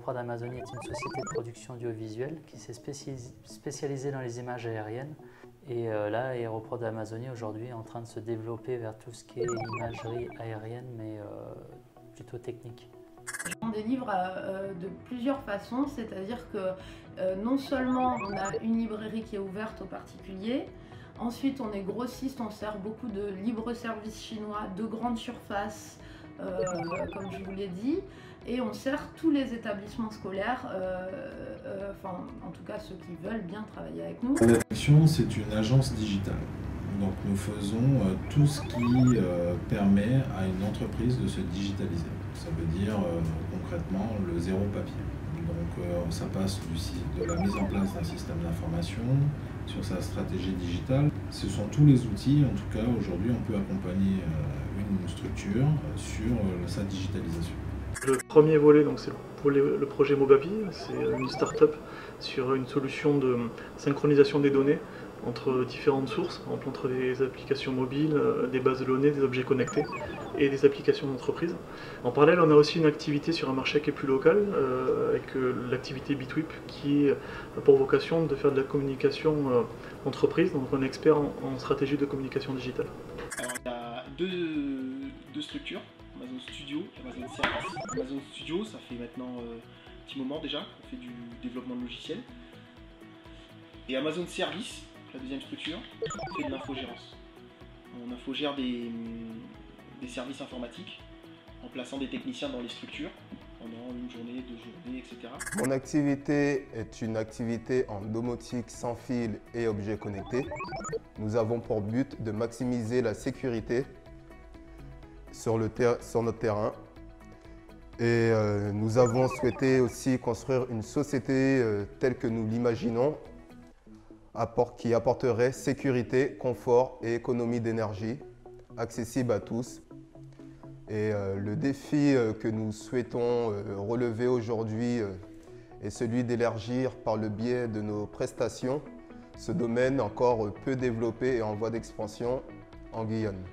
Aéroprod Amazonie est une société de production audiovisuelle qui s'est spécialisée dans les images aériennes. Et là, Aéroprod Amazonie aujourd'hui est en train de se développer vers tout ce qui est imagerie aérienne, mais plutôt technique. On délivre de plusieurs façons, c'est-à-dire que non seulement on a une librairie qui est ouverte aux particuliers, ensuite on est grossiste, on sert beaucoup de libre-service chinois, de grandes surfaces, comme je vous l'ai dit, et on sert tous les établissements scolaires, enfin en tout cas ceux qui veulent bien travailler avec nous. Action, c'est une agence digitale. Donc nous faisons tout ce qui permet à une entreprise de se digitaliser. Ça veut dire concrètement le zéro papier. Donc ça passe de la mise en place d'un système d'information sur sa stratégie digitale. Ce sont tous les outils, en tout cas aujourd'hui on peut accompagner une structure sur sa digitalisation. Le premier volet, c'est le projet Mobapi, c'est une start-up sur une solution de synchronisation des données entre différentes sources, par exemple entre des applications mobiles, des bases de données, des objets connectés et des applications d'entreprise. En parallèle, on a aussi une activité sur un marché qui est plus local, avec l'activité Bitwip qui a pour vocation de faire de la communication entreprise, donc on est expert en stratégie de communication digitale. Alors, il y a deux structures, Amazon Studio et Amazon Service. Amazon Studio, ça fait maintenant un petit moment déjà qu'on fait du développement de logiciels. Et Amazon Service, la deuxième structure, fait de l'infogérance. On infogère des services informatiques en plaçant des techniciens dans les structures pendant une journée, 2 journées, etc. Mon activité est une activité en domotique sans fil et objets connectés. Nous avons pour but de maximiser la sécurité sur notre terrain. Et nous avons souhaité aussi construire une société telle que nous l'imaginons, qui apporterait sécurité, confort et économie d'énergie, accessible à tous. Et le défi que nous souhaitons relever aujourd'hui est celui d'élargir par le biais de nos prestations ce domaine encore peu développé et en voie d'expansion en Guyane.